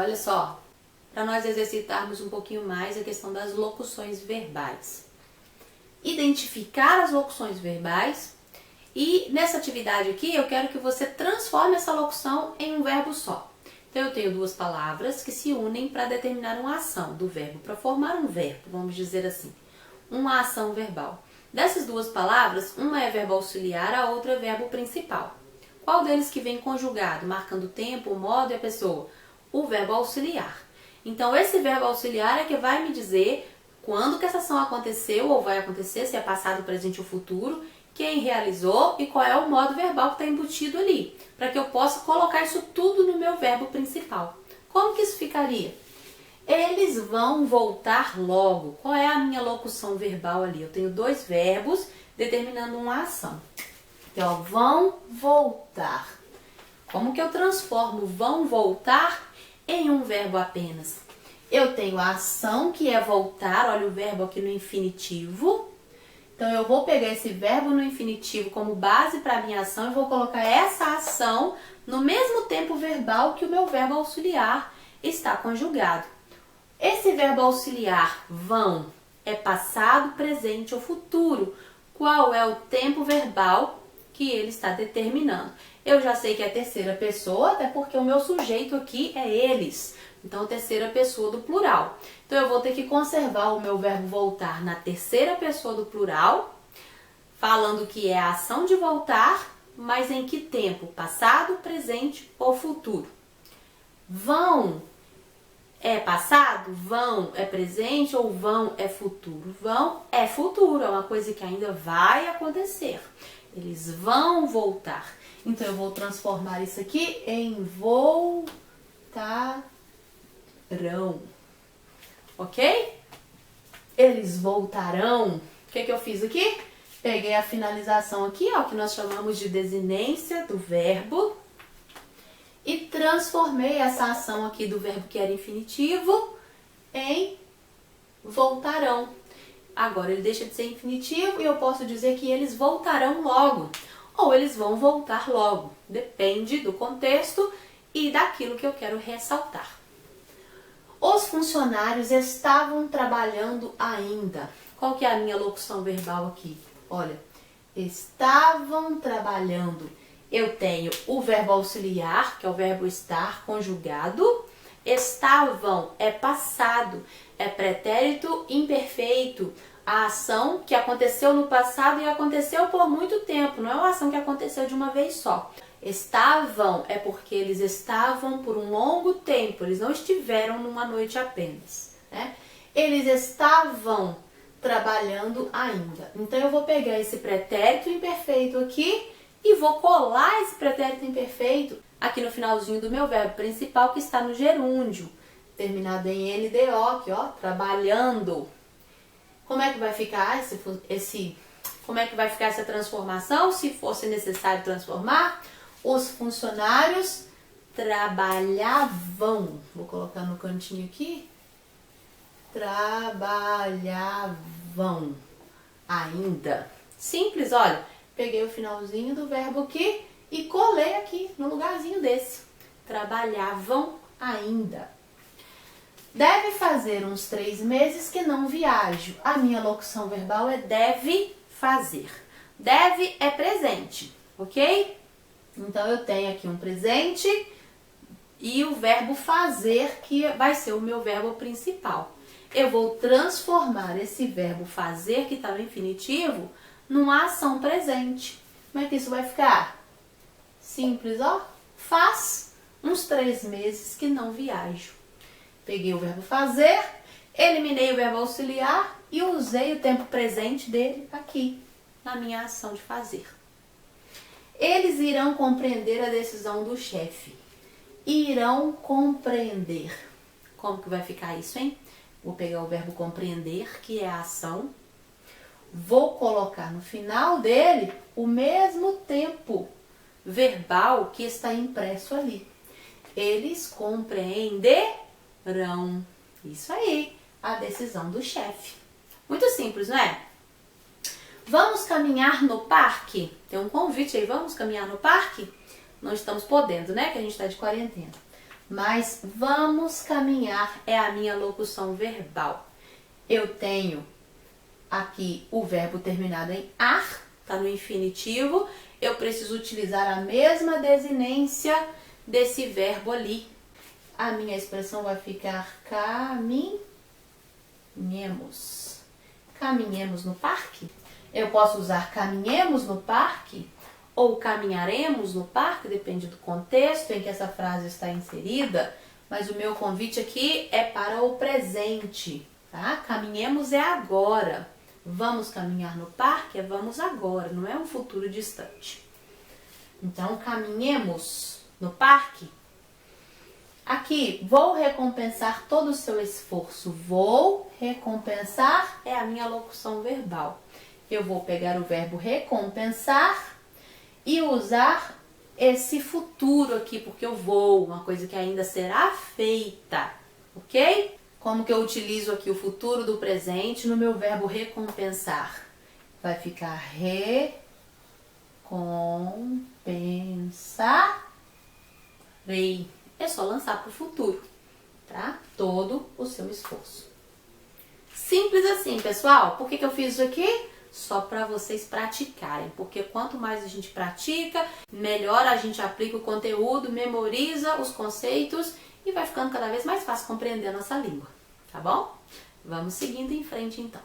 olha só, para nós exercitarmos um pouquinho mais a questão das locuções verbais. Identificar as locuções verbais e nessa atividade aqui eu quero que você transforme essa locução em um verbo só. Então eu tenho duas palavras que se unem para determinar uma ação do verbo, para formar um verbo, vamos dizer assim, uma ação verbal. Dessas duas palavras, uma é verbo auxiliar, a outra é verbo principal. Qual deles que vem conjugado, marcando o tempo, o modo e a pessoa? O verbo auxiliar. Então esse verbo auxiliar é que vai me dizer quando que essa ação aconteceu ou vai acontecer, se é passado, presente ou futuro, quem realizou e qual é o modo verbal que está embutido ali, para que eu possa colocar isso tudo no meu verbo principal. Como que isso ficaria? Eles vão voltar logo. Qual é a minha locução verbal ali? Eu tenho dois verbos determinando uma ação. Então, ó, vão voltar. Como que eu transformo vão voltar em um verbo apenas? Eu tenho a ação que é voltar, olha o verbo aqui no infinitivo. Então, eu vou pegar esse verbo no infinitivo como base para a minha ação e vou colocar essa ação no mesmo tempo verbal que o meu verbo auxiliar está conjugado. Esse verbo auxiliar, vão, é passado, presente ou futuro. Qual é o tempo verbal que ele está determinando? Eu já sei que é a terceira pessoa, até porque o meu sujeito aqui é eles. Então, terceira pessoa do plural. Então, eu vou ter que conservar o meu verbo voltar na terceira pessoa do plural, falando que é a ação de voltar, mas em que tempo? Passado, presente ou futuro. Vão é passado? Vão é presente ou vão é futuro? Vão é futuro, é uma coisa que ainda vai acontecer. Eles vão voltar. Então, eu vou transformar isso aqui em voltarão. Ok? Eles voltarão. O que eu fiz aqui? Peguei a finalização aqui, ó, que nós chamamos de desinência do verbo. E transformei essa ação aqui do verbo que era infinitivo em voltarão. Agora ele deixa de ser infinitivo e eu posso dizer que eles voltarão logo. Ou eles vão voltar logo. Depende do contexto e daquilo que eu quero ressaltar. Os funcionários estavam trabalhando ainda. Qual que é a minha locução verbal aqui? Olha, estavam trabalhando. Eu tenho o verbo auxiliar, que é o verbo estar conjugado. Estavam é passado, é pretérito imperfeito. A ação que aconteceu no passado e aconteceu por muito tempo, não é uma ação que aconteceu de uma vez só. Estavam é porque eles estavam por um longo tempo, eles não estiveram numa noite apenas, né? Eles estavam trabalhando ainda. Então eu vou pegar esse pretérito imperfeito aqui e vou colar esse pretérito imperfeito aqui no finalzinho do meu verbo principal que está no gerúndio, terminado em NDO, aqui ó, trabalhando. Como é que vai ficar como é que vai ficar essa transformação, se fosse necessário transformar? Os funcionários trabalhavam. Vou colocar no cantinho aqui. Trabalhavam ainda. Simples, olha. Peguei o finalzinho do verbo aqui e colei aqui no lugarzinho desse. Trabalhavam ainda. Deve fazer uns 3 meses que não viajo. A minha locução verbal é deve fazer. Deve é presente, ok? Então, eu tenho aqui um presente e o verbo fazer, que vai ser o meu verbo principal. Eu vou transformar esse verbo fazer, que está no infinitivo, numa ação presente. Como é que isso vai ficar? Simples, ó. Faz uns 3 meses que não viajo. Peguei o verbo fazer, eliminei o verbo auxiliar e usei o tempo presente dele aqui, na minha ação de fazer. Eles irão compreender a decisão do chefe. Irão compreender. Como que vai ficar isso, hein? Vou pegar o verbo compreender, que é a ação. Vou colocar no final dele o mesmo tempo verbal que está impresso ali. Eles compreenderão. Isso aí, a decisão do chefe. Muito simples, não é? Vamos caminhar no parque? Tem um convite aí, vamos caminhar no parque? Não estamos podendo, né? Que a gente está de quarentena. mas vamos caminhar é a minha locução verbal. Eu tenho aqui o verbo terminado em ar, tá no infinitivo. Eu preciso utilizar a mesma desinência desse verbo ali. A minha expressão vai ficar caminhemos. Caminhemos no parque? Eu posso usar caminhemos no parque ou caminharemos no parque, depende do contexto em que essa frase está inserida, mas o meu convite aqui é para o presente, tá? Caminhemos é agora. Vamos caminhar no parque é vamos agora, não é um futuro distante. Então, caminhemos no parque. Aqui, vou recompensar todo o seu esforço. Vou recompensar é a minha locução verbal. Eu vou pegar o verbo recompensar e usar esse futuro aqui, porque eu vou, uma coisa que ainda será feita, ok? Como que eu utilizo aqui o futuro do presente no meu verbo recompensar? Vai ficar recompensarei. É só lançar para o futuro, tá? Todo o seu esforço. Simples assim, pessoal. Por que eu fiz isso aqui? Só para vocês praticarem, porque quanto mais a gente pratica, melhor a gente aplica o conteúdo, memoriza os conceitos e vai ficando cada vez mais fácil compreender a nossa língua, tá bom? Vamos seguindo em frente então.